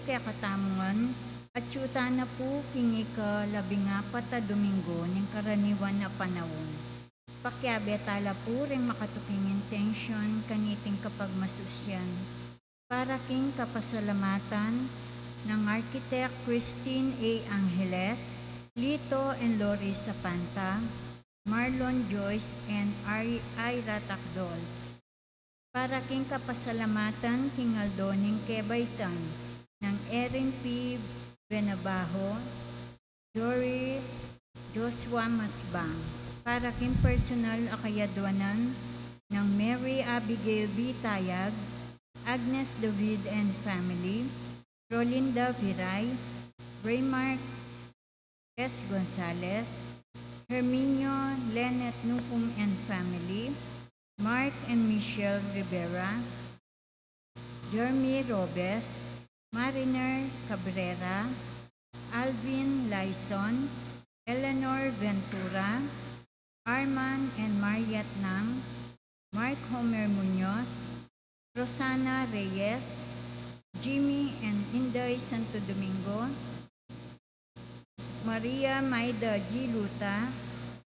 kaya katamungan at syuta na po king ika-14 a Domingo ng karaniwan na panahon. Pakyabe tala po rin makatuking intensyon kaniting kapag masusyan. Para king kapasalamatan ng Architect Christine A. Angeles, Lito and Lori Sapanta, Marlon Joyce and Ira Takdol. Para king kapasalamatan king Aldoning Kebaitan ng Erin P. Benabajo, Jory Joshua Masbang. Para king personal akayadwanan ng Mary Abigail B. Tayag, Agnes David and family, Rolinda Viray, Raymark S. Gonzalez, Herminio Lenet Nucum and family, Mark and Michelle Rivera, Jeremy Robes, Mariner Cabrera, Alvin Laison, Eleanor Ventura, Arman and Mariat Nam, Mark Homer Munoz, Rosana Reyes, Jimmy and Inday Santo Domingo, Maria Maida G. Luta,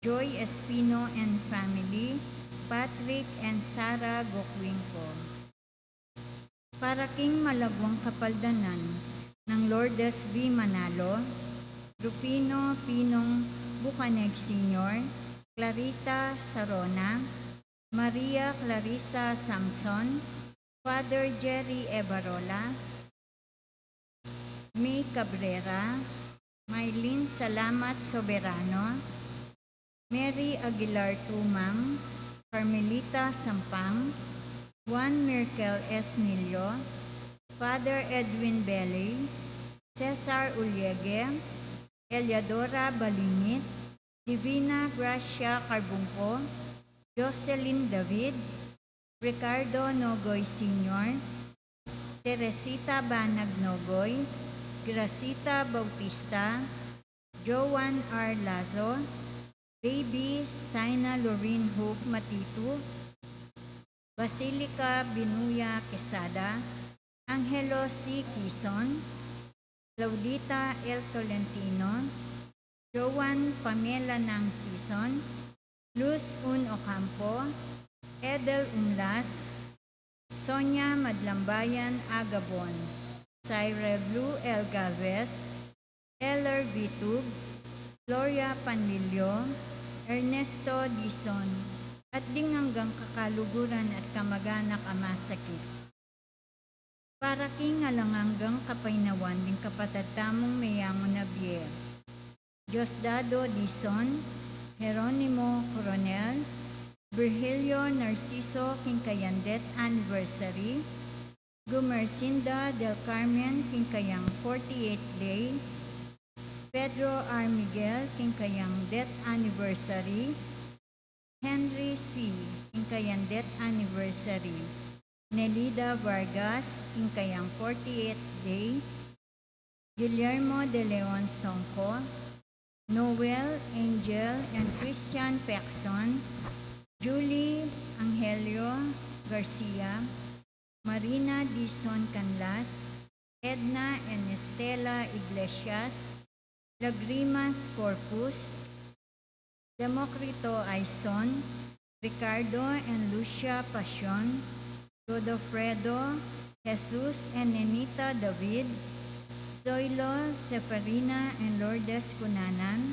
Joy Espino and family, Patrick and Sarah Gokwinko. Para king Malabong Kapaldanan ng Lourdes B. Manalo, Rufino Pinong Bucaneg Sr., Clarita Sarona, Maria Clarissa Samson, Father Jerry Ebarola, May Cabrera, Maylin Salamat Soberano, Mary Aguilar Tumang, Carmelita Sampang, Juan Miracle S. Nilio, Father Edwin Belli, Cesar Uliege, Eliadora Balingit, Divina Gracia Carbungco, Jocelyn David, Ricardo Nogoy Sr., Teresita Banag Nogoy, Gracita Bautista, Joan R. Lazo, Baby Saina Lorraine Hope Matitu, Basilica Binuya Quesada, Angelo C. Quizon, Claudita L. Tolentino, Joan Pamela Nang Sison, Luz Un Ocampo, Edel Unlas, Sonia Madlambayan Agabon, Cyril Blue L. Galvez, Eller Vitug, Gloria Panlilio, Ernesto Dison, at ding hanggang kakaluguran at kamag-anak amasakit. Para king alanganggang kapainawan ding kapatatamong mayamon na biyer, Diosdado Dison, Jeronimo Coronel, Virgilio Narciso Kinkayandet Anniversary, Gumercinda del Carmen Kinkayang 48th Day, Pedro R. Miguel Kinkayang Death Anniversary, Henry C. Kinkayang Death Anniversary, Nelida Vargas Kinkayang 48th Day, Guillermo de Leon Songco, Noel, Angel, and Christian Pexon, Julie Angelio Garcia, Marina Dison Canlas, Edna and Estela Iglesias, Lagrimas Corpus, Democrito Aison, Ricardo and Lucia Pasion, Godofredo, Jesus and Nenita David, Zoilo Seferina and Lourdes Cunanan,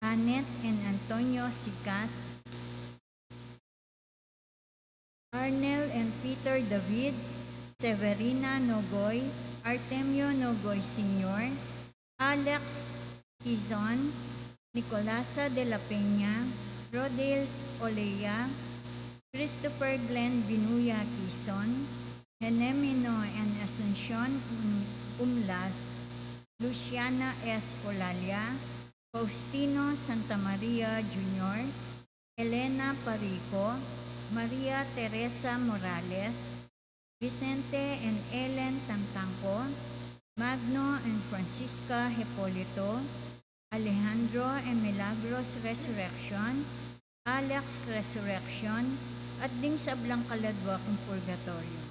Annette and Antonio Sicat, Arnel and Peter David, Severina Nogoy, Artemio Nogoy Sr., Alex Quizon, Nicolasa de la Peña, Rodel Olea, Christopher Glenn Binuya Quizon, Henemino and Asuncion Umlas, Luciana S. Olalia, Faustino Santa Maria Jr., Elena Parico, Maria Teresa Morales, Vicente and Ellen Tantangco, Magno and Francisca Hipolito, Alejandro and Milagros Resurrection, Alex Resurrection, at ding sa Blancaladwa kung Purgatorio.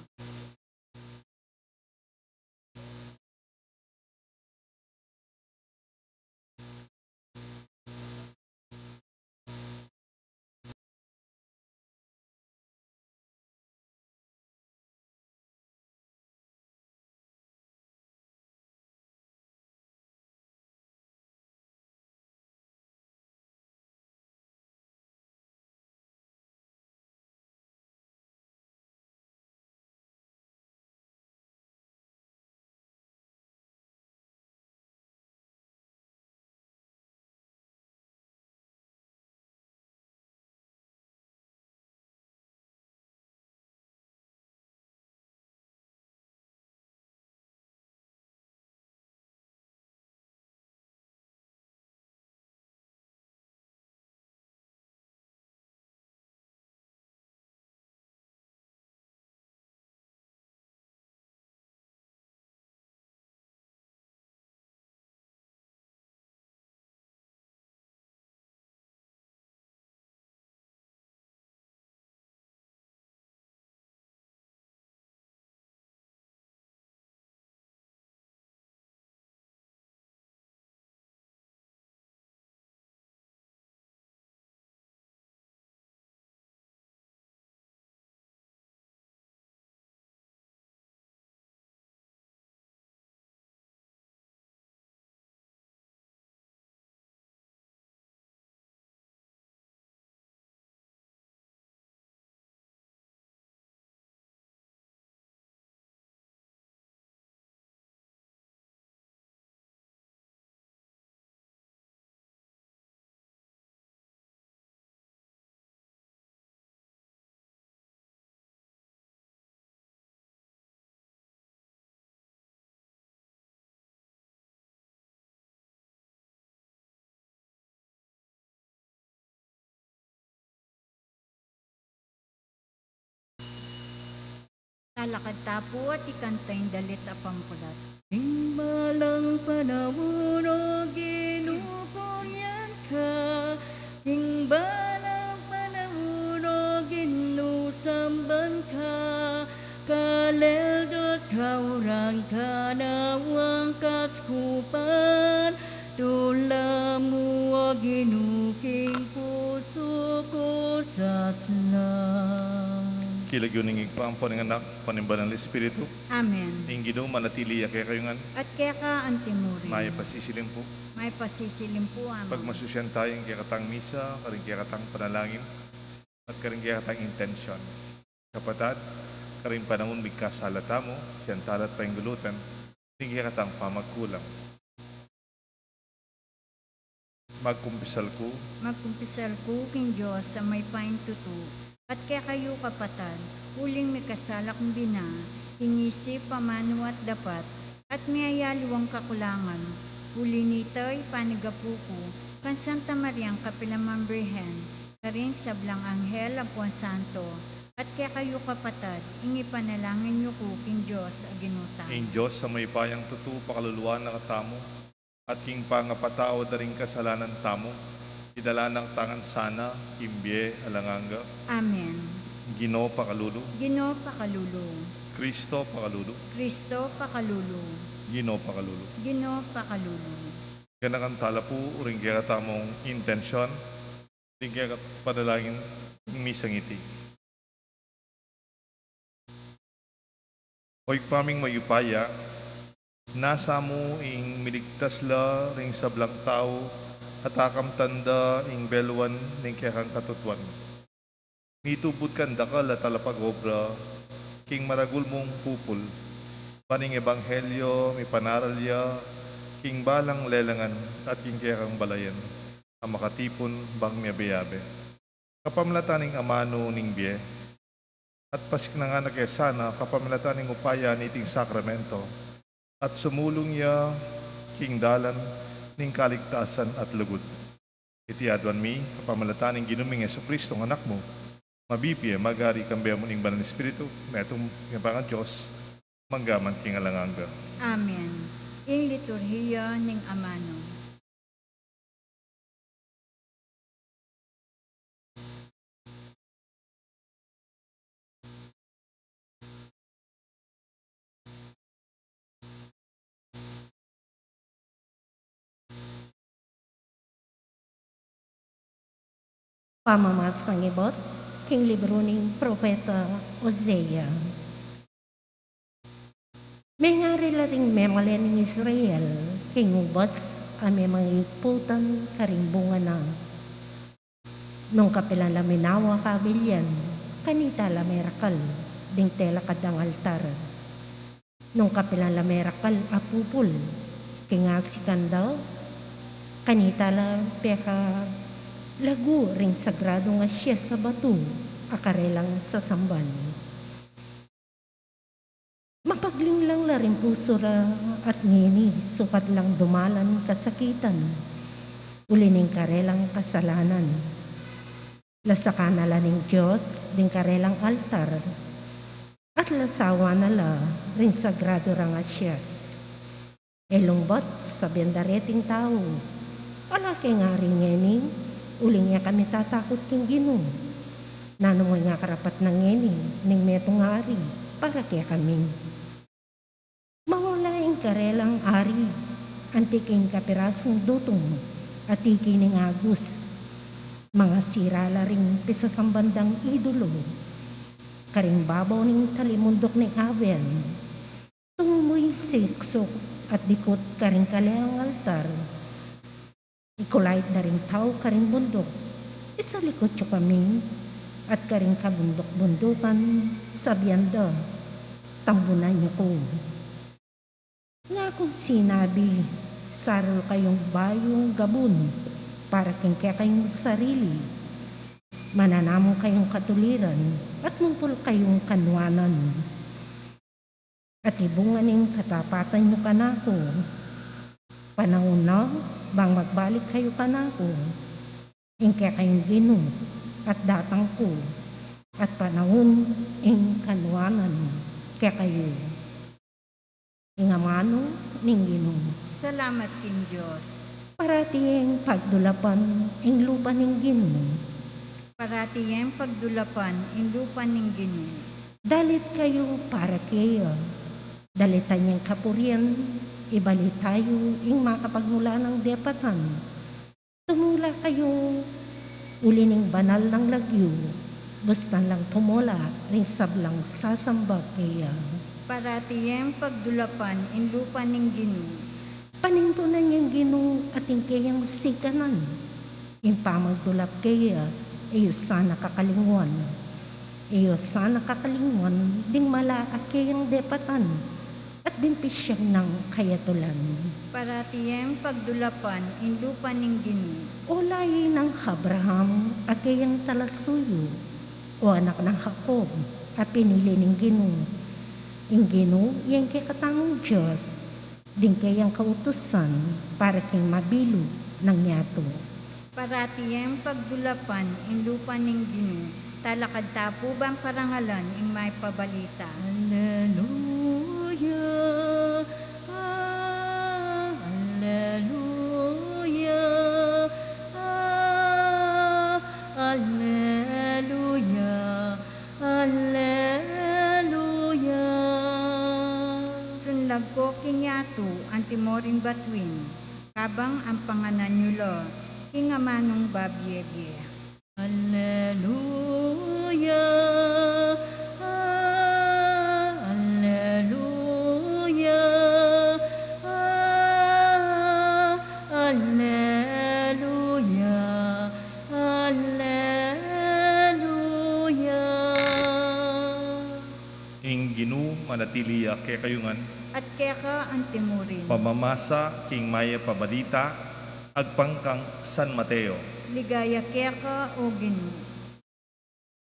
Talakad tapo at ikantay dalit apang kulat. Himbalang panahon o ginukoyan ka, himbalang panahon o ginusamban ka, kalelot kaurang kanawang kaskupan, tula mo o ginuking puso ko sa slang. Kilagyoning igpampo ng anak, panimbalan ng Espiritu, Amen. Ginoo manatili kaya kayongan, At kaya ka antimurin. may pasisilim po. May pasisilim po, Ama. Pag masusyan tayong kaya katang misa, karing kaya katang panalangin, at karing kaya katang intensyon. Kapatid, karing panahon bigkas salata mo, siyan talat pa yung gulutan, karing kaya katang pamagkulang. Magkumpisal ko, Magkumpisal ko king Diyos sa may paintuto. At kaya kayo kapatan, uling may kasalak bina, inisip pamano at dapat, at may ayaluwang kakulangan. Uli nito'y panigapuko, kan Santa Mariang Kapilamang Birhen, karing sablang anghel apon santo, at kaya kayo kapatad, ingi panalangin niyo ko king Diyos aginuta. ing Diyos sa may payang tutu, pakaluluan na katamo, at king pangapatao da ring kasalanan tamo, idala ng tangan sana, imbye alanganga, Amen. Ginoo pakalulu, Ginoo pakalulu, Kristo pakalulu, Kristo pakalulu, Ginoo pakalulu. Ginoo pakalulu. Ganang tala po, uring kaya tamong intensyon, uring kaya padalangin misang iti. Hoy paming mayupaya, nasa mo ing miligtas la ring sablang tao, at akam tanda ing belwan ning kaya kang katutwan. Mitubod kan dakal at talapag obra, king maragul mong pupul, paning ebanghelyo, may panaralya, king balang lelangan at king kaya kang balayan, ang makatipon bang miyabe-yabe. Kapamlatan ning amano ning biye, at pasik na nga nakesana, kapamlatan ning upaya niting sakramento, at sumulong niya king dalan ning kaligtasan at lugod. Iti adwan mi, kapamlatan ning ginuming Jesucristo ng anak mo, mabibye, magari kambiya mo ning banal na Espiritu, metong ngabangan Diyos, manggaman king alanganga. Amen. In liturhiya ning amano. Pamamasang ibot, king libro ng Propeta Hosea. May nga rin memalen ng Israel, king ubas, ame mga iputan karimbunga na. Nung kapilan laminawa kabilyan, kanita lamerakal, ding tela kadang altar. Nung kapilan lamerakal apupul, kingasikan daw, kanita la peka lagu ring sagrado nga siya sa batu, akarelang sa samban. Mapagling lang la rin puso ra at ngini, sukat lang dumalan kasakitan, ulining karelang kasalanan. Lasakana la ning Diyos, ding karelang altar, at lasawa na la rin sagrado ra nga siyas. Elungbot sa bendareting tao, alaki nga rin ngening, uling niya kami tatakot king Ginoo. Nanumoy nga karapat ng ngeni, ning metong ari, para kaya kami. Mawalaing karelang ari, antiking kapirasong dutong, at ikining agus. Mga sirala ring pisasambandang idolo, karing babaw ning talimundok ni Aben, tumumoy siksok at dikot karing kaleang altar. Ikulait na rin tao karing bundok, isa likod siya kami, at karing kabundok-bundukan sa biyanda, tambunan niyo ko. Nga kung sinabi, sarol kayong bayong gabon, para kaya kayong sarili, mananamong kayong katuliran, at mumpul kayong kanwanan. At ibungan ng katapatan niyo kanako, panahon na, bang magbalik kayo kanako, ingkaya kayong Ginoo at datang ko, at panahon ing kanwanan. kaya kayo. Ingamano ning Ginoo. Salamat king Diyos. Paratiyeng pagdulapan ing lupa ning Ginoo. Paratiyeng pagdulapan in lupa ning Ginoo. Dalit kayo para kayo. Dalitan niyang kapurian, ibalik tayo ing makapagmula ng depatan. Tumula kayo, uli ning banal ng lagyo. Basta lang tumula, ring sablang sasamba kaya. Paratiyeng pagdulapan in lupa ning Ginoo. Panintunan niyang Ginoo ating kayang sikanan. Ing pamagdulap kaya, iyo sana kakalingwan. Iyo sana kakalingwan, ding malaak kayang depatan. At din pisyang ng kayatulan. Paratiyeng pagdulapan in lupa ning Ginoo. O layi ng Abraham, at kayang talasuyo. O anak ng Jacob, at pinili ng Ginoo. Ing Ginoo, yang kay katangong Diyos, din kayang kautusan, para king mabilo ng yato. Paratiyeng pagdulapan in lupa ning Ginoo. Talakad tapo bang parangalan ing may pabalita. Alleluia, Alleluia, Alleluia, Alleluia. Sunlag ko kinyato ang timoring batuin, kabang ang panganan nyo kingamanong babyege. Alleluia, Alleluia, Alleluia, Alleluia. Ing Ginoo manatili kay kayungan, At kaya ang timurin, pamamasa king maya pabalita, agpangkang San Mateo. ligaya kaya o Ginoo.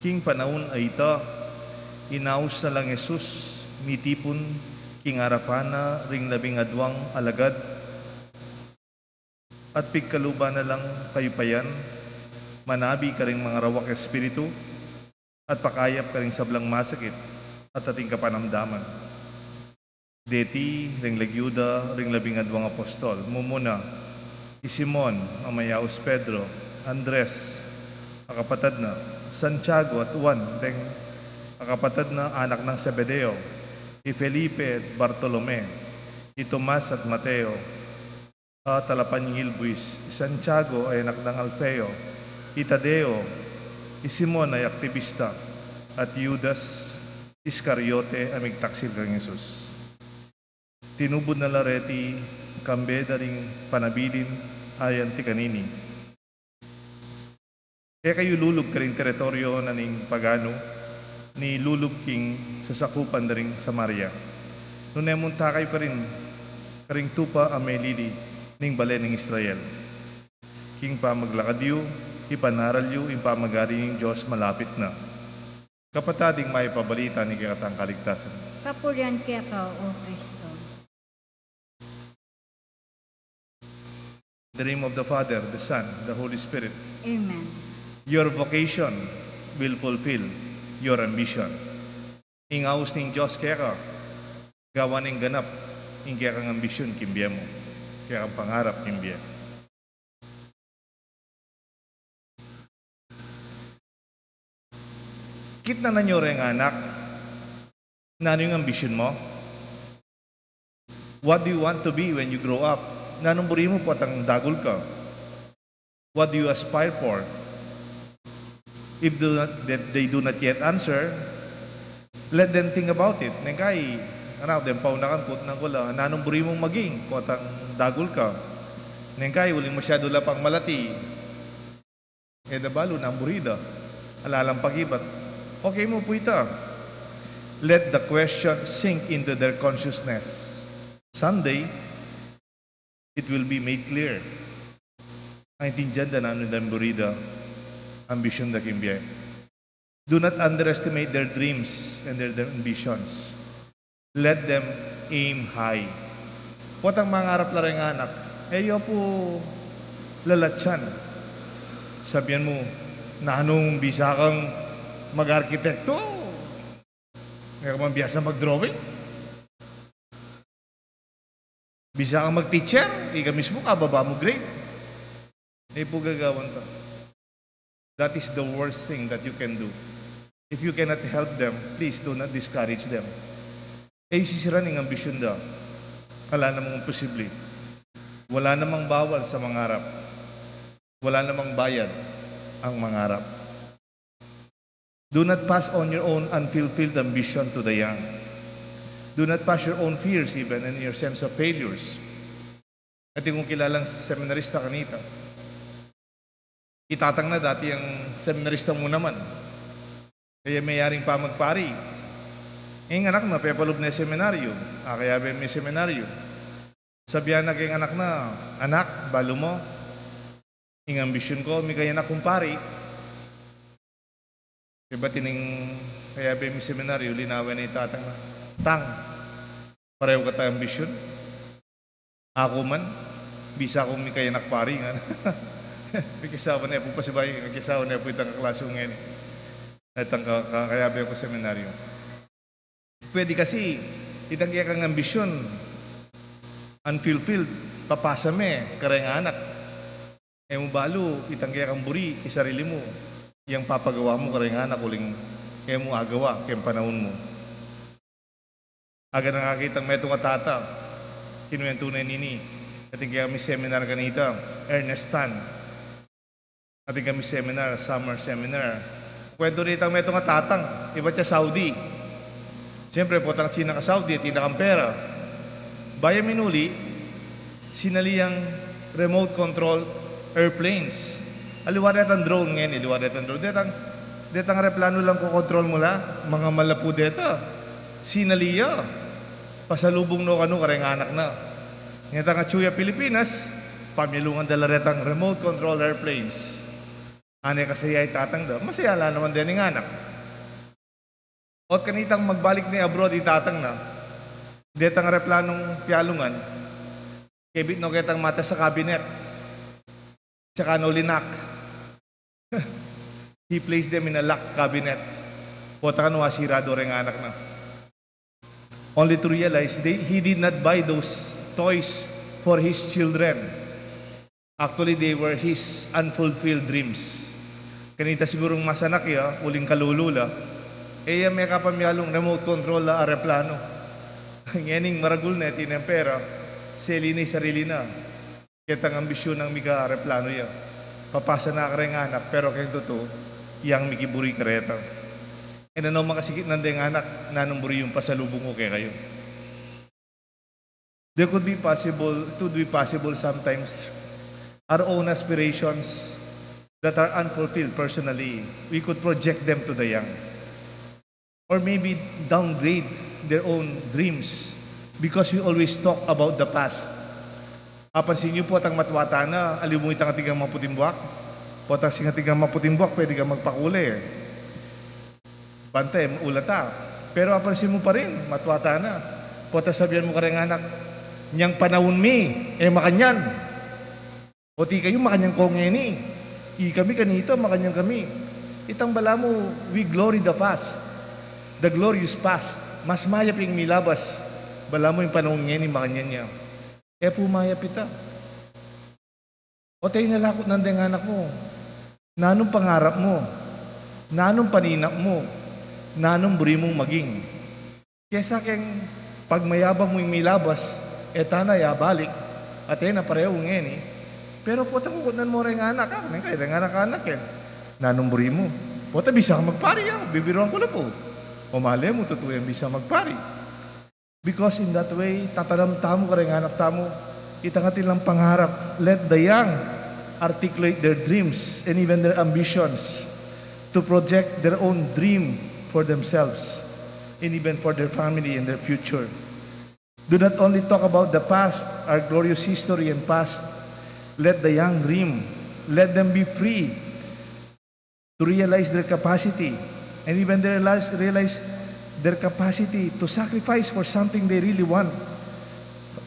King panahon ay ita, inaus na lang Jesus, mitipon, king arapana, ring 12 alagad, at pigkaluba na lang kayo payan, manabi ka ring mga rawak espiritu, at pakayap ka ring sablang masakit, at ating kapanamdaman. Deti, ring Legyuda, ring 12 apostol, mumuna, Simon, Amayaos Pedro, Andres, akapatad na, Santiago at Juan, ring akapatad na anak ng Zebedeo, Felipe at Bartolome, Tomas at Mateo, Talapanying Ilbuis, Santiago ay anak ng Alfeo, Tadeo, Simon ay aktivista, at Judas Iscariote amig taksil kang Jesus. Tinubod na lareti, kambe daring panabilin ayan ti kanini. Kaya kayo lulog ka rin teritoryo na ning pagano, ni lulog king sasakupan na rin Samaria. Nung nemunta kayo pa rin, karing tupa amelili, ning balen ng Israel. King pa maglakadyo, ipanaralyo, ipamagari ng Diyos malapit na. Kapatading may pabalita ni kakatang kaligtasan. Kapurian kaya o Kristo. In the name of the Father, the Son, the Holy Spirit. Amen. Your vocation will fulfill your ambition. Ingaus ning Diyos kaya ka, gawa ning ganap, ing kaya kang ambisyon kimbiya mo, kaya kang pangarap kimbiya. Kitna na nyo rin anak, na ano yung ambisyon mo? What do you want to be when you grow up? Nanumburi mo po at ang dagol ka. What do you aspire for? If they do not yet answer, let them think about it. Nengkay, anak, dem paunakan po ng kula, nanumburi mong maging po at ang dagol ka. Nengkay, uling masyado lapang malati. Edabalo, namburida. Alalang pagibat. Okay mo po ito. Let the question sink into their consciousness. Someday, it will be made clear. Ang itindihan na ano ng burida, ambisyon na kimbiya. Do not underestimate their dreams and their ambitions. Let them aim high. What ang mangarap na rin anak? Yo po lalatsan. Sabihan mo, na anong bisa kang mag-arkitekto? Kaya ka biyasa mag-drawing. Bisa kang mag-teacher, ika mismo kababa mo grade. Hindi po gagawan ka. That is the worst thing that you can do. If you cannot help them, please do not discourage them. Sisira ng ambisyon daw. Wala namang imposible. Wala namang bawal sa mangarap. Wala namang bayad ang mangarap. Do not pass on your own unfulfilled ambition to the young. Do not pass your own fears even and your sense of failures. At kung kilalang seminarista kanita, itatang na dati ang seminarista mo naman. Kaya mayaring pa magpari. Ang anak na, pepalob na seminaryo. Kaya may seminaryo. Sabihan na kayong anak na, anak, balo mo. Ang ambisyon ko, may kaya na kong pari. Diba tining, kaya may seminaryo, linawin na itatang na, tang, pareho ka tayo ambisyon. Ako man, bisa akong may kaya nakpari nga. May kisawa na po pasibay, may kisawa na po itang kaklasyo ngayon. At ang kakayabi ako seminaryo. Pwede kasi, itang kaya kang ambisyon, unfulfilled, papasame, karayang anak. Mo balo, itang kaya kang buri, isarili mo. Yang papagawa mo karayang anak, uling kaya mo agawa, kaya panahon mo. Aga nakakitang may itong katata, kinuwento na nini. Ating kami seminar kanita, Ernest Tan. Ating kami seminar, summer seminar. Kwento rito may itong katatang, iba siya Saudi. Siyempre, potang China ka Saudi, at inakang pera. Bayan minuli, sinaliyang remote control airplanes. Aliwaret ang drone ngayon, aliwaret ang drone. Detang replano lang ko control mo la, mga malapu deta. Sinaliya. Pasalubong no kanu kareng anak na. Ngayon nga Chuya Pilipinas, pamilungan dalaretang remote control airplanes. Ane kasi ay tatang daw, masaya la naman din ng anak. At kanitang magbalik ni abroad itatang na, detang replanong piyalungan, kebit no ketang mata sa kabinet, tsaka no linak. He placed them in a locked cabinet. Pota ka no asirado rin anak na. Only to realize he did not buy those toys for his children. Actually, they were his unfulfilled dreams. Kanita sigurong masanak ya, uling kalulula. May kapamyalong remote control na aeroplano. Ngayon maragul na itinang pera, seli ni sarili na. Kitang ambisyon ng miga aeroplano ya. Papasa na ka rin anak, pero kayong totoo, yang mikiburi kareta. E nanaw makasikit ng deng anak, nanumburi yung pasalubong ko kayo. There could be possible, it would be possible sometimes, our own aspirations that are unfulfilled personally, we could project them to the young. Or maybe downgrade their own dreams because we always talk about the past. Papansin niyo po atang matwata na, alimuit ang ating maputimbwak. Po atang sing ating maputimbwak, pwede kang magpakuli. Bante, ulata. Pero apansin mo pa rin, matwata na. Po atang sabihan mo ka rin anak, niyang panahon mi, makanyan. O ti kayo makanyang kongeni. Kami kanito, makanyang kami. Itang bala mo, we glory the past. The glorious past. Mas mayap yung milabas. Bala mo yung panahon ngayon, makanyan niya. Pumayap ita. O tayo nalakot ng deng anak mo. Nanong pangarap mo. Nanong paninap mo. Nanong buri mong maging. Kesa keng pagmayabang mo yung milabas, tanay balik. At na pareho ngayon Pero po tangukunan mo rin anak ka. Kaya rin anak Nanong buri mo. Po bisa ka magpari bibiruan ko na po. O mali mo, totoo yan bisa magpari. Because in that way, tataram-tamo ka rin anak tamo, itangatin lang pangarap. Let the young articulate their dreams and even their ambitions to project their own dream for themselves and even for their family and their future. Do not only talk about the past, our glorious history and past. Let the young dream. Let them be free to realize their capacity and even realize their capacity to sacrifice for something they really want,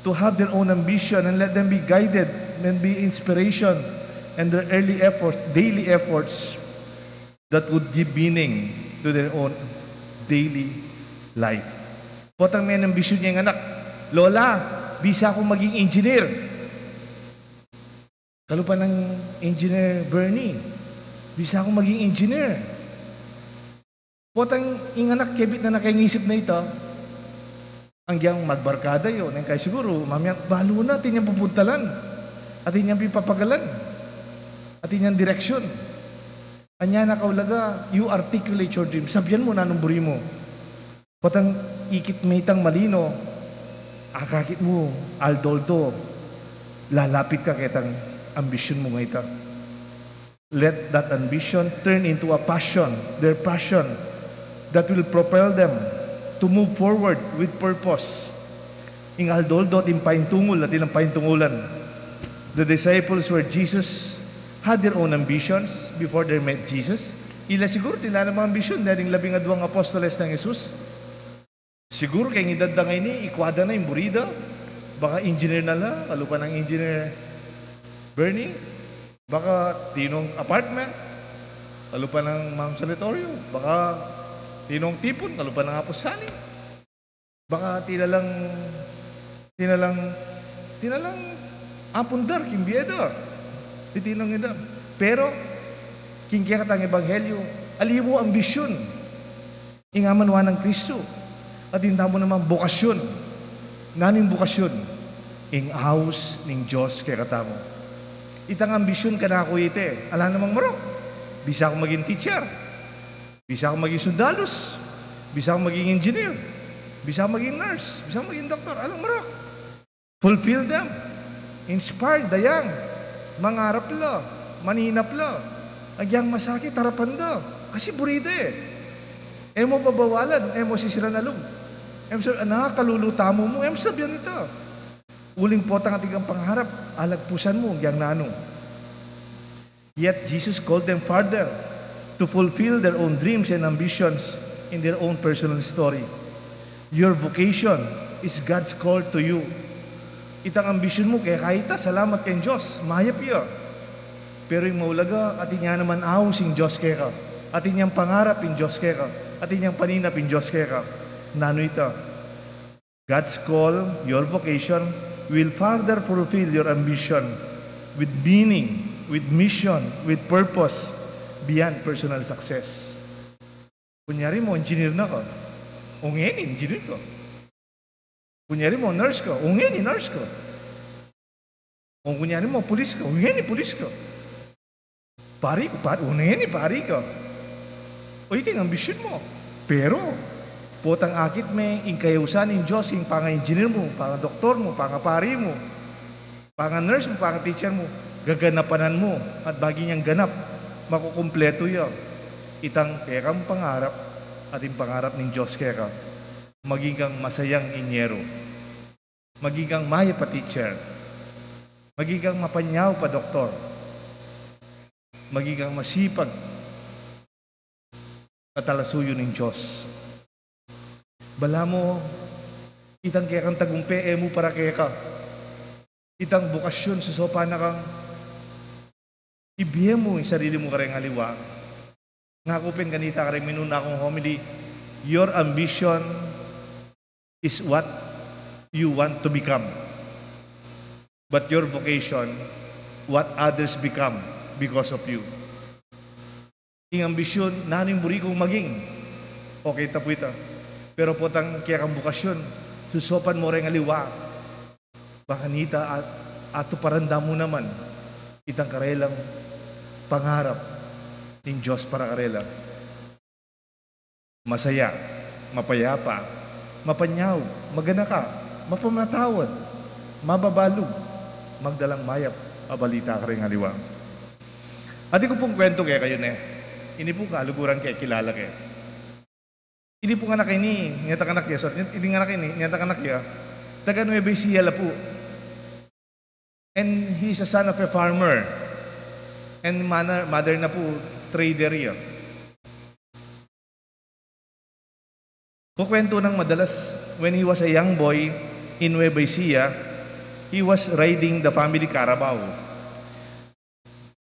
to have their own ambition, and let them be guided and be inspiration and their early efforts, daily efforts that would give meaning to their own daily life. Potang may ambisyon niya ng anak, Lola, bisa akong maging engineer. Kalupa ng engineer Bernie, bisa akong maging engineer. Potang inganak kebit na nakaingisip na ito, hanggang magbarkada yun. Kaya siguro, mamaya, balo na, atin niyang pupuntalan. Atin niyang pipapagalan. Atin niyang direksyon. Anya na kaulaga, you articulate your dream. Sabyan mo na anong buri mo. Potang ikit metang malino, akakit mo, aldoldo, lalapit ka kitang ambisyon mo ngayon. Let that ambition turn into a passion, their passion, that will propel them to move forward with purpose. Ing aldoldo at impaintungol at ilang paintungulan. The disciples were Jesus had their own ambitions before they met Jesus. Ila siguro tila ng mga ambisyon dahil 12 apostoles ng Jesus. Siguro kaya ng edad na ngayon, ikwada na yung burida. Baka engineer na lang, kalupa ng engineer Bernie. Baka tinong apartment, kalupa ng Mount Salatorio. Baka tinong tipon, kalupa ng Aposali. Baka tinalang apundar, kimbieda. Titinong ida. Pero, kingkikat ang ebanghelyo, aliwo ambisyon. Ingamanwa ng Kristo. At hindi mo naman bukasyon. Nganing bukasyon. Ing house ning Diyos kaya katamo. Itang ambisyon ka na ako ite. Alam namang marok. Bisa akong maging teacher. Bisa akong maging sundalos. Bisa akong maging engineer. Bisa akong maging nurse. Bisa akong maging doktor. Alam marok. Fulfill them. Inspire the young. Mangarap la. Maninap la. Agyang masakit, harapan da. Kasi burida Emo babawalan. Emo sisira na lum. Emo nakakalulutamo mo. Emo sabihan ito. Uling potang ating pangharap. Alagpusan mo. Agyang nanong. Yet Jesus called them farther to fulfill their own dreams and ambitions in their own personal story. Your vocation is God's call to you. Itang ambisyon mo, kaya kahit salamat kay Diyos, mahayap yun. Pero yung maulaga, atin niya naman ahusing Diyos kaya ka. Atin niyang pangarap in Diyos kaya ka. Atin niyang paninap in Diyos kaya ka. Nano ito? God's call, your vocation, will further fulfill your ambition with meaning, with mission, with purpose, beyond personal success. Kunyari mo, engineer na ka. Ungin, engineer ka. Kunyari mo, nurse ka. Ungin, nurse ka. Kung kunyari mo, pulis ka. Ungin, pulis ka. Pari ka. Ungin, pari ka. O ito yung ambisyon mo. Pero, potang akit may ingkayusan ng Diyos, yung panga-engineer mo, panga-doktor mo, panga-pari mo, panga-nurse mo, panga-teacher mo, gaganapanan mo, at bagi niyang ganap, makukumpleto yan. Itang kaya kang pangarap, at yung pangarap ng Diyos kaya ka, maging kang masayang inyero, maging kang maya pa teacher, maging kang mapanyaw pa doktor, maging kang masipag at talasuyo ng Diyos. Bala mo, itang kaya kang tagumpe, mo para kaya ka. Itang bukasyon, susopa na kang ibihe mo yung sarili mo kareng aliwa. Nga kupin kanita kareng minuna akong homily, your ambition is what you want to become. But your vocation, what others become because of you. Ing ambisyon, naning buri kong maging. Okay, tapuita. Pero potang kaya kang bukasyon, susopan mo rin aliwa. Baka nita at ato paranda mo naman, itang karelang pangarap ng Diyos para karela. Masaya, mapayapa, mapanyaw, magana ka, mapamatawad, mababalog, magdalang mayap, abalita ka rin aliwa. Ati ko pong kwento kaya kayo ini po kaluguran kaya kilala kaya. Ini po nga anak ini, ngata anak ya, sorry, ini nga anak ini, ngata anak ya, taga Nueva Ecija la po. And he's a son of a farmer. And mother na po, trader ya. Kukwento ng madalas, when he was a young boy in Nueva Ecija, he was riding the family carabao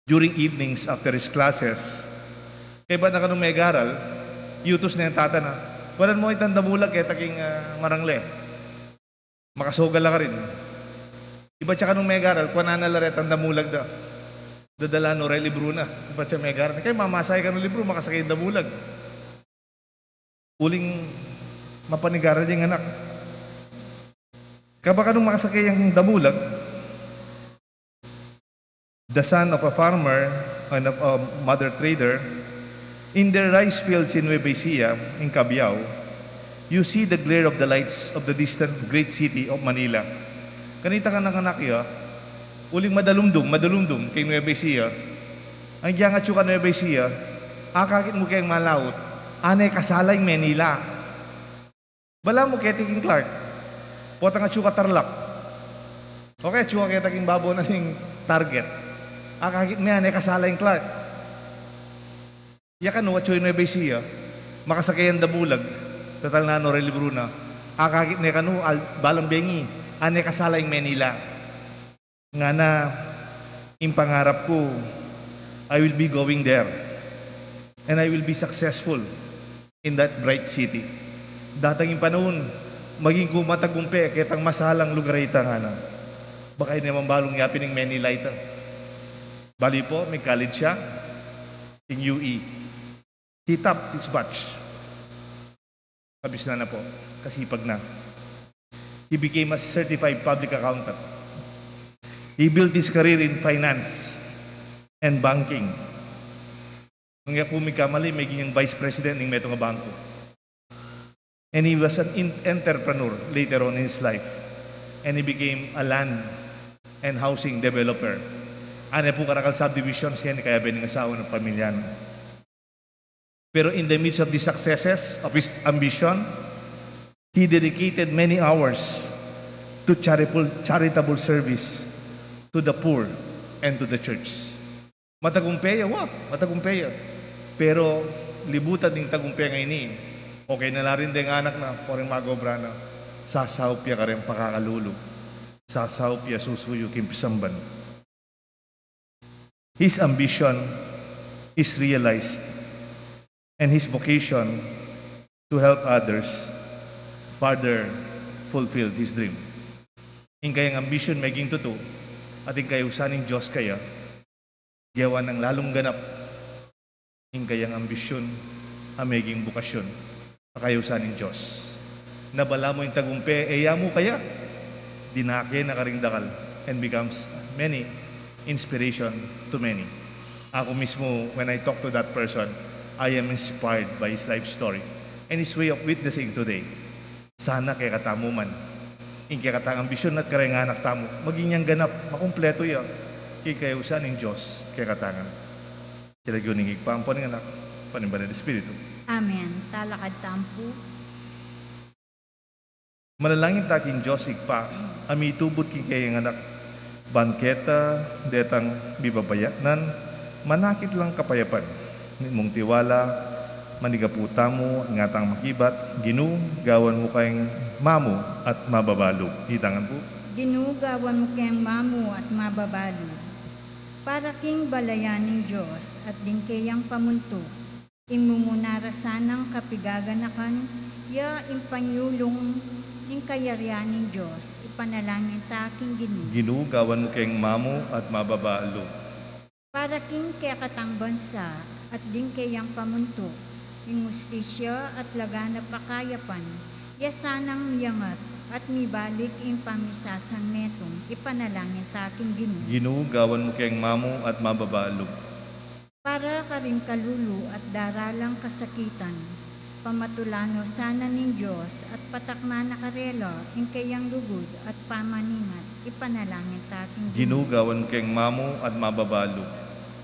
during evenings after his classes. Kaya ba na kanong may garal, yutos na yung tata na, Walan mo itang damulag kaya taking marangle. Makasogal ka rin. Iba tsaka nung megaral, kung nanalaret ang damulag da. Dadala no rin libro na. Iba tsaka megaral. Kaya mamasay ka ng libro, makasakay ang damulag. Uling mapanigaral yung anak. Kabaka nung makasakay ang damulag, the son of a farmer and of a mother trader, in their rice fields in Nueva Ecija, in Cabiao, you see the glare of the lights of the distant great city of Manila. Kanita ka ng anak ya, uling madalumdum kay Nueva Ecija. Ang giyangat ka Nueva Ecija, akakit mo kayong malaut, anay kasalay Manila. Bala mo kay Tiking Clark, potang at ka Tarlac. Okay, tsuka kaya taging babo na yung target. Akakit mo yan, anay kasalay Clark. Yakan no, at Nueva Ecija, makasakay ang dabulag, tatal na no, relibro na, akakit na kanu, balambengi, ane kasala yung Manila. Nga na, yung pangarap ko, I will be going there. And I will be successful in that bright city. Datang yung panahon, maging kumatagumpe, kitang masalang lugar ita nga na. Baka hindi naman balong yapin ng Manila ita. Bali po, may college siya, in UE. He topped his batch. Kabis na po, kasipag na. He became a certified public accountant. He built his career in finance and banking. Nung yapo may kamali, may ganyang vice president ng Metro Bangko. And he was an entrepreneur later on in his life. And he became a land and housing developer. Ano po karakal subdivision siya ni kaya bening asawa ng pamilya. Pero in the midst of the successes of his ambition, he dedicated many hours to charitable service to the poor and to the church. Matagumpeya. Pero libutan ng tagumpeya ngayon ni. Okay na rin din anak na, poreng magobra na. Sasawpya ka rin pakakalulu. Sasawpya susuyo kimpisamban. His ambition is realized. And his vocation to help others further fulfill his dream. In kayang ambition maging totoo, at in kayusaning Diyos kaya, gawa ng lalong ganap. In kayang ambisyon, maging bukasyon, kayusaning Diyos. Nabala mo yung tagumpe, eya mo kaya, dinake na karingdakal, and becomes many inspiration to many. Ako mismo, when I talk to that person, I am inspired by his life story and his way of witnessing today. Sana kay katamo man, in kay katang ambisyon at karenganak tamo, maging niyang ganap, makumpleto yan, kay kayusan ng Diyos, kay katangan. Kilagyo ning igpampon ng anak, panimba ng Espiritu. Amen. Talakad tampo. Manalangin taking Diyos igpa, amitubot king kayang anak, bangketa, detang bibabayanan, manakit lang kapayapan. Mong tiwala, manigaputa mo, ingatang makibat, gawan mo kayong mamu at mababalo. Hitangan po. Ginugawan mo kayang mamu at mababalo. Para king balayan ng Diyos at din kayang pamunto, imumunarasan ng kapigaganakan, ya impanyulong ng kayarian ng Diyos, ipanalangin taking ginugawan mo kayong mamu at mababalo. Para king kaya katang bansa, at din kayang pamuntok, yung ustisya at lagana pakayapan, yasanang miyangat at mibalik yung pamisasan netong, ipanalangin taking ginugawan mo kayong mamu at mababalo. Para karing kalulu at daralang kasakitan, pamatulano sana ng Diyos at patakma na karelo, yung kayang lugod at pamaningat, ipanalangin taking ginugawan mo kayong mamu at mababalo.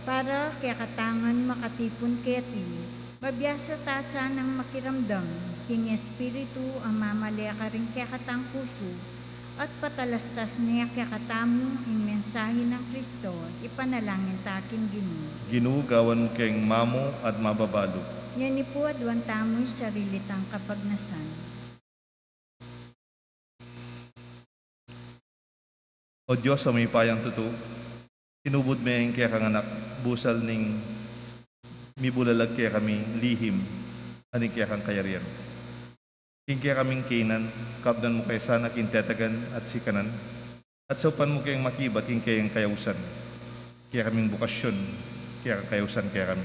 Para kaya katangan makatipon keti, mabiyasa tasa ng makiramdam, king Espiritu ang mamalaya ka rin kaya katang puso, at patalastas niya kaya katamo ang mensahe ng Kristo, ipanalangin taking ginugawan mo kayong mamu at mababalo. Yan po adwan tamo'y sarilitang kapagnasan. O Diyos, sa may payang totoo, inubod mo yung kaya kang anak, busal ning mibulalag kaya kami lihim, aning kaya kang kayarian. Kaya kaming kinan, kabdan mo kay sana kintetagan at sikanan, at saupan mo kayang makibat, kayang kayausan. Kaya kaming bukasyon, kaya kayausan kaya kami.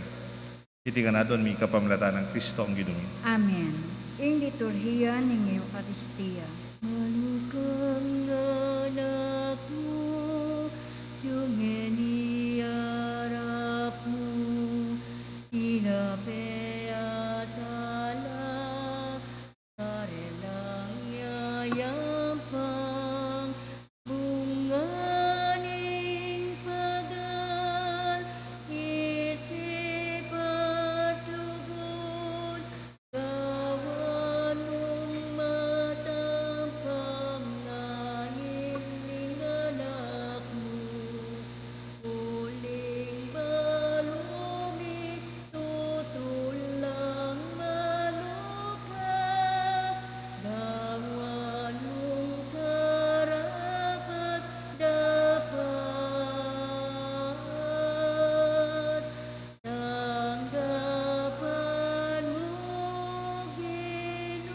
Itingan na doon, may kapamlata ng Kristo ang ginumi. Amen. Ing liturhiya ng Eucharistia. Malukang anak mo, yung iniarap mo, tinape at ala, karelang yayampang, bunganing pagal, isip at lugod, gawan mong matampang nanging anak mo. Uling balumi, tutulang maluka, gawan mong karapat dapat, tanggapan mo, Ginoo.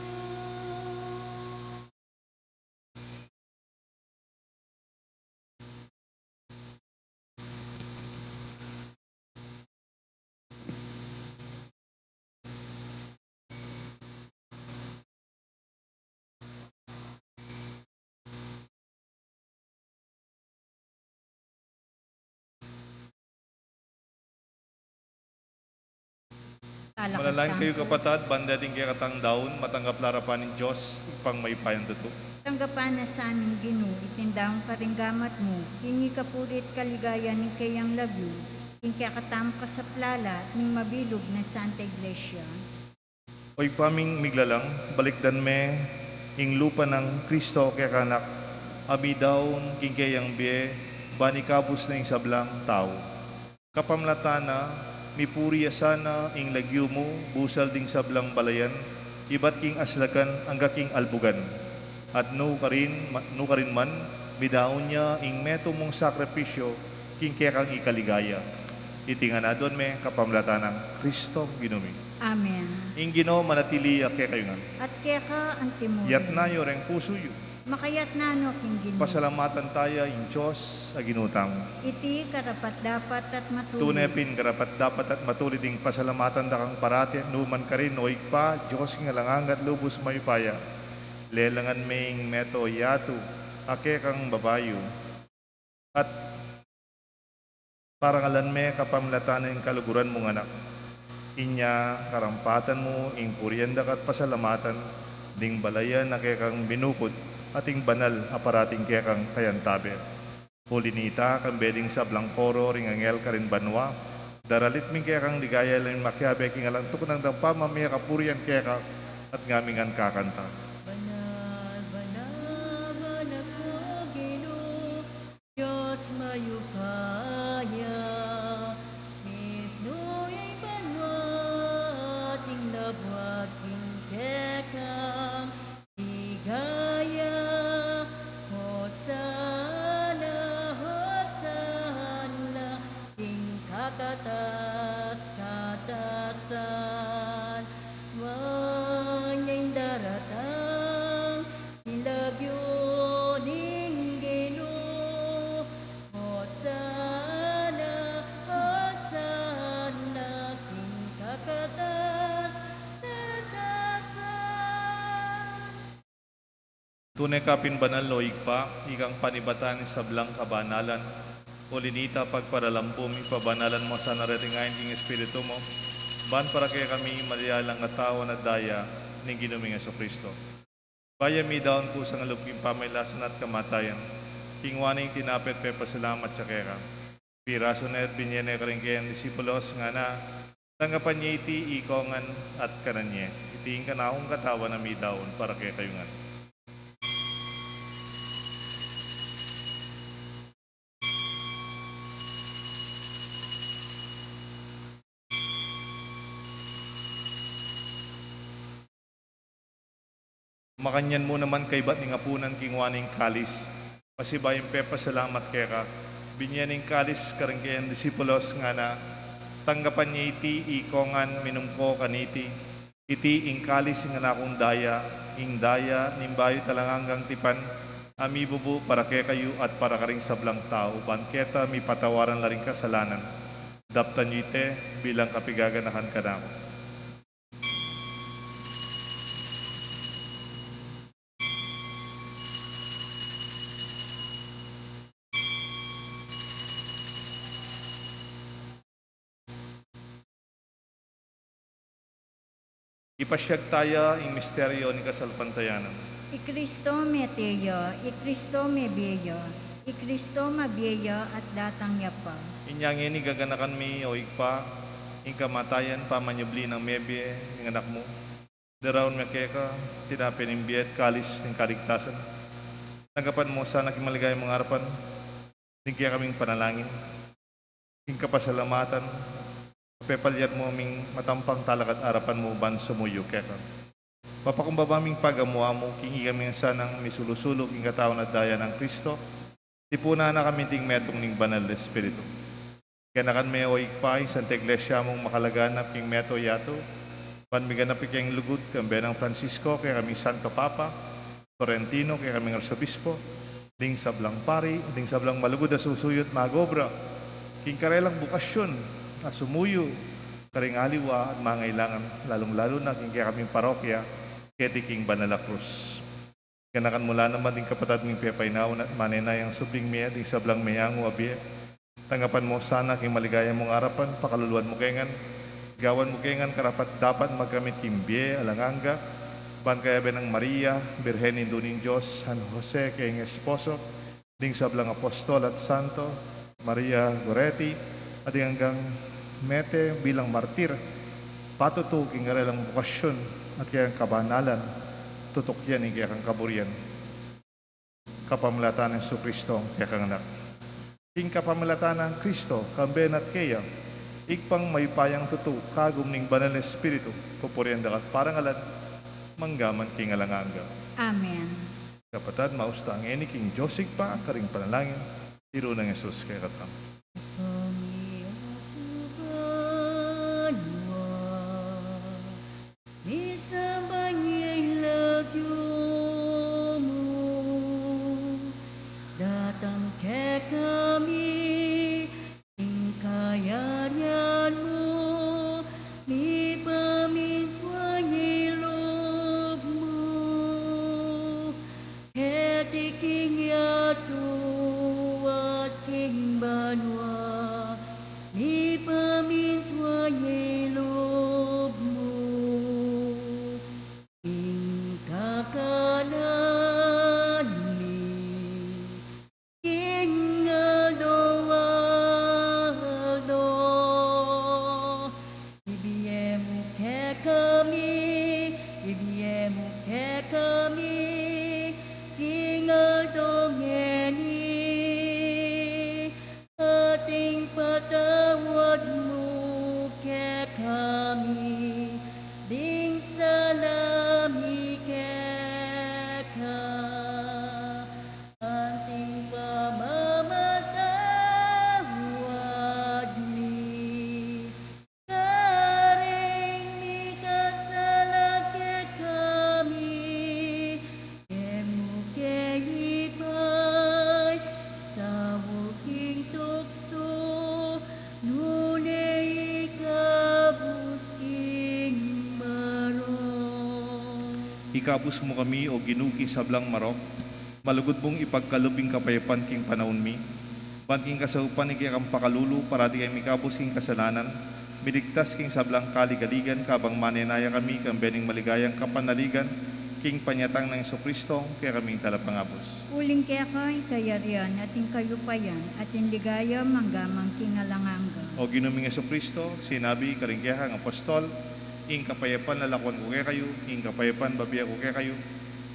Manalangin kayo kapatad, banda din kaya katang daon, matanggap larapan ng Diyos, ipang may payang tuto. Tanggapan na sa aming Ginoo, itindahong karinggamat mo, hingi kapulit kaligaya ng kayang lagyo, ing kakatam ka sa plala, ning mabilog na Santa Iglesia. Oy paming miglalang, balikdan me, ing lupa ng Kristo kaya kanak, abi daon, kayang biye, banikabos na ing sablang tao. Kapamlatana, mipuriya sana ing lagyo mo, busal ding sablang balayan, ibat king aslakan, angga king albugan. At no karin man, midaon niya ing meto mong sakripisyo, king kaya kang ikaligaya. Itingan na doon me, kapamlatan ng Kristo ginumi. Amen. Ing Ginoo manatili kaya kayo nga. At kaya ka ang timuro. Yat na yo reng puso yo. Makayat na no king Ginoo. Pasalamatan tayo ing Diyos sa ginutang. Iti karapat dapat at matuloy. Tunepin karapat dapat at matulid ding pasalamatan da kang parati at numan ka rin oik pa, Diyos nga langang at lubos may paya. Lelangan ming meto yatu, ake kang babayo. At parangalan me kapamlatan ng kaluguran mong anak. Inya karampatan mo, ing puryanda kat pasalamatan, ding balayan na kaya kang binukod, ating banal aparating kaya kang kayantaber. Hulinita kang beding sablang koro, ring angel ka rin banwa, daralit ming kaya kang ligaya lang makyabe, king alang tukon ng dampa, mamaya kapurian kaya ka, at ngamingan kakanta. Banal, banal, banal ko, Ginoo, Diyos mayupaya. Misno'y banwa, ting labwat, ting kekang, ligaya. Hosana, Hosana, ting kakatas, katasan. Wanya'y daratang, ilagyo ning Ginoo. Hosana, Hosana, ting kakatas, katasan. Tunay kapin banal no igpa, ikang panibatan sa blang kabanalan, o linita pagparalampum, ipabanalan mo sa naratingayin king Espiritu mo, ban para kaya kami malialang katawan at daya, ning ginuming Yesu Kristo. Kaya mi daon po sa ngaluping pamaylasan at kamatayan, kingwaning tinapit pe pasalamat sa kaya. Piraso na at binyene ka rin kayang disipulos nga na, tanggapan niya iti ikongan at kananye, iting kanahong katawan na mi daon para kaya kayo nga. Makanyan mo naman kay ba't nga punan kingwaning kalis. Pasibayang pepa salamat kaya ka. Binyaning kalis karang kayang disipulos nga na tanggapan niya iti ikongan minumko kaniti. Iti ingkalis ng anakong daya, ing daya, nimbayo talangang tipan, ami bubu para kaya kayo at para karing sablang tao, bangketa mi patawaran laring kasalanan. Daptan yite bilang kapigaganahan ka na. Ipasyag taya ing misteryo ni kasalpantayanan. I Kristo meteyo, I Kristo mebeyo, I Kristo mabeyo at datang yapa. Inyang ini gaganakan mi o ikpa, ing kamatayan pamanyubli ng mebye, ng anak mo. Daraon mekeka, tinapinimbiet kalis ng kaligtasan. Nagapan mo sana kimaligay mong harapan, nigya kaming panalangin, ing kapasalamatan, pepalyat mo aming matampang talakat arapan mo ban sumuyo keka. Papakumbabaming pagamuha mo, kingi kami sanang misulusulok ing katawan at daya ng Kristo, tipuna na kami ting metong ning banal na Espiritu. Kaya nakan may o ikpay, Santa Iglesia mong makalaganap king meto yato, panmiganap ikeng lugod kambe ng Francisco, kaya kami Santo Papa, Torrentino, kaya kami Arsobispo, ding sablang pari, ding sablang malugod na susuyot magobra, king karelang bukasyon, na sumuyo, karing aliwa at mga ilangan, lalong-lalo na king kaya kaming parokya, kaya king Banala Cruz. Kanakan mula naman ding kapatad ming pepainaon at manenay ang subling miya, ding sablang mayango abie. Tangapan mo sana king maligaya mong arapan, pakaluluan mo kengan, gawan mo kengan karapat dapat magkamit kimbie, alanganga, bangkaya ng Maria, Birhen Induning Diyos, San Jose, kayong esposo, ding sablang apostol at santo, Maria Goretti, at hanggang Mete bilang martir, patuto king arelang bukasyon at kayang kabanalan, tutok yan kaya kang kaburian. Kapamilatan ng Kristo kaya kang anak. King kapamilatan ng Kristo, kamben at kaya, ikpang may payang tutu, kagum ning banal na Espiritu, pupurian dakat parangalan, manggaman king alanganga. Amen. Kapatad, mausta ang eni king Josig pa, karing panalangin, tiro ng Jesus kaya katang. Ikabus mo kami o ginuki sablang marok, malugod mong ipagkalubing kapayapan king panahon mi, banking kasaupan ni kang pakalulu para di kami kabus king kasalanan, miligtas king sablang kaligaligan kabang manenaya kami kang bening maligayang kapanaligan, king panyatang ng Kristo kaya kaming talapangabos. Uling kaya kayarian ating kayupayan at inligaya manggamang kingalanganga. O ginuming Kristo, sinabi karing kaya kang apostol, ing kapayapan lalakwan ko kaya kayo, ing kapayapan babiya ko kaya kayo.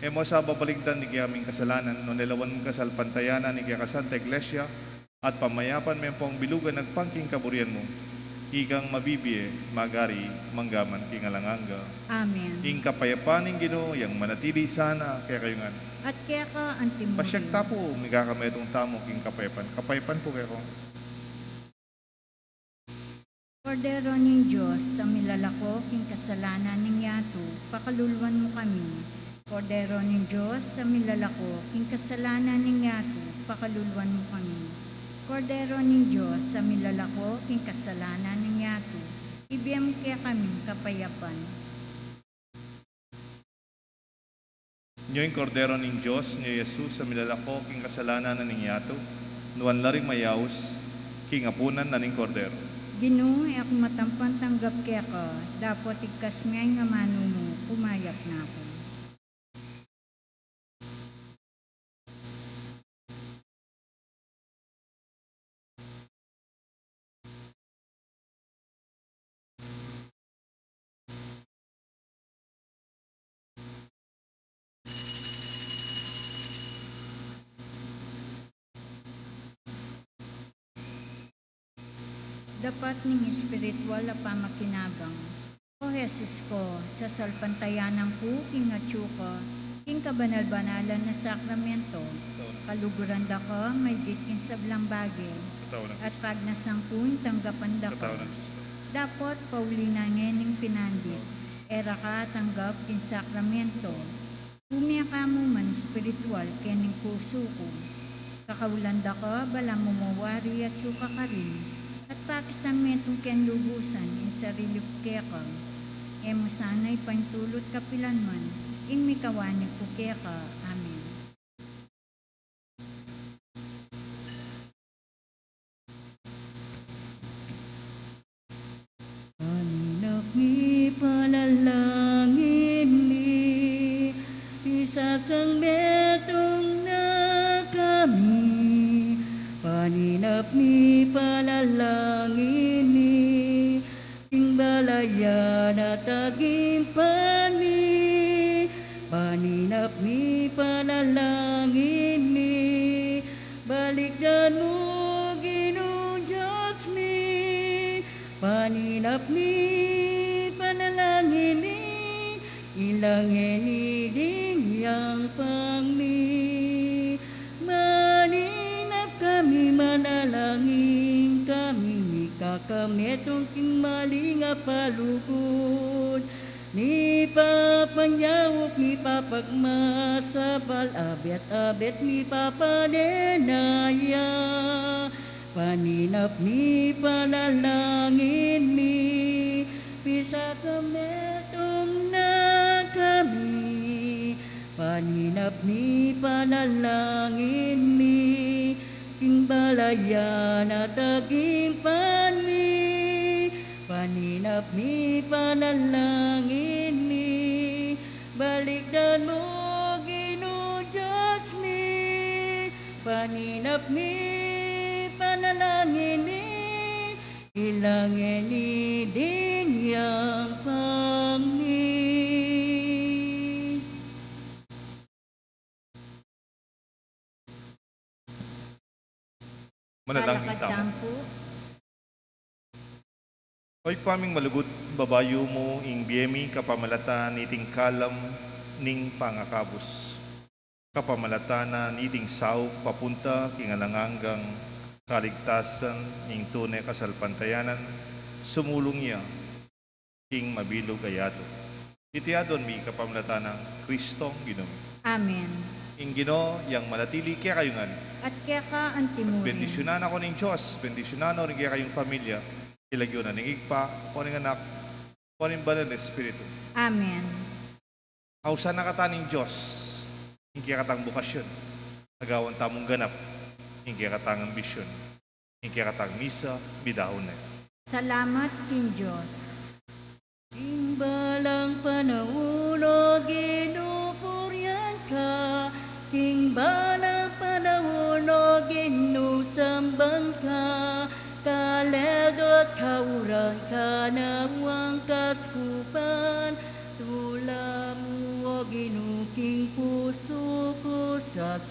E mo sa babaligdan ni kiyaming kasalanan, no nilawan mong kasalpantayanan ni kaya ka Santa Iglesia, at pamayapan may pong bilugan nagpangking kaburian mo. Ikang mabibiye, magari, manggaman kingalanganga. Amen. Ing kapayapan ing Ginoo, yang manatili sana kaya kayo nga. At kaya ka antimuri. Pasyag tapo, migakamedong tamo king kapayapan. Kapayapan po kaya ko. Kordero ng Diyos, sa milalako king kasalanan ng yato, pakaluluwan mo kami. Kordero ng Diyos, sa milalako king kasalanan ng yato, pakaluluwan mo kami. Kordero ng Diyos, sa milalako king kasalanan ng yato, ibiyam kaya kaming kapayapan. Nyo'y kordero ng Diyos, nyo Jesus, sa milalako king kasalanan na ningyato, nuwan laring mayaos, king apunan na ning kordero. Ginoo, ako matampan tanggap kaya ka, dapat ikas ngay nga mano mo, umayak na ako. Dapat ning espiritual na pamakinabang. O Jesus ko, sa salpantayanan ko, king atsuka, king kabanal-banalan na sakramento, kaluguran da ko, may gitin sa blambagin, at pag nasangkun, tanggapan da ko. Dapat paulinangin ng pinandit, era ka tanggap king sakramento. Umya ka mo man espiritual, kening puso ko. Kakaulan da ko, bala mo mawari at suka ka rin. At pakisamentong ken lubusan in sarili kaya ka, emo sana'y pantulot kapilan man, in mikawanig ko kaya ka. Amen. Anak ni panalangin ni, isasang betong na kami. Paninap ni panalangin ni, timbalaya na tagimpan ni. Paninap ni panalangin ni, balikdan mo Ginoo Diyos ni. Paninap ni panalangin ni, ilangin ni dingyang pangmi. Kami manalangin, kami kakametong king malinga palugod. Ni papanyawok, ni papagmasabal, abet-abet, ni papadenaya. Paninap ni panalangin ni, pisakametong na kami. Paninap ni panalangin ni, king balaya na tagimpan ni. Paninap ni panalangin ni, balikdan mo Ginoo Diyos ni. Paninap ni panalangin ni, ilangin ni dingyang pangni. Manalangin tamo. Kalakadampo, Oy paming malugot, babayo mo, ing biyemi, kapamalata, niting kalam, ning pangakabos. Kapamalata na niting saok, papunta, kingalanganggang, kaligtasan, ing tunay kasalpantayanan, sumulong niya, ing mabilog ayato. Itiadon mi kapamalata ng Kristong Ginoo. Amen. Ing Ginoo, yang malatili kaya kayo nga. At kaya ka ang timurin. Bendisyonan ako ng Diyos, bendisyonan rin kaya kayong pamilya, ilagyo na ng igpa, o ng anak, o ng banal na Espiritu. Amen. Hausa na kataning Diyos, hindi katang bukasyon, nagawan tamong ganap, hindi katang ambisyon, hindi katang misa, bidahon na. Salamat king Diyos. Imbalang panahon o ginupuryan ka, imbalang panahon o ginusambang ka, kaledo at kaurang ka nawang kaskupan, tula mo o ginuking puso ko sa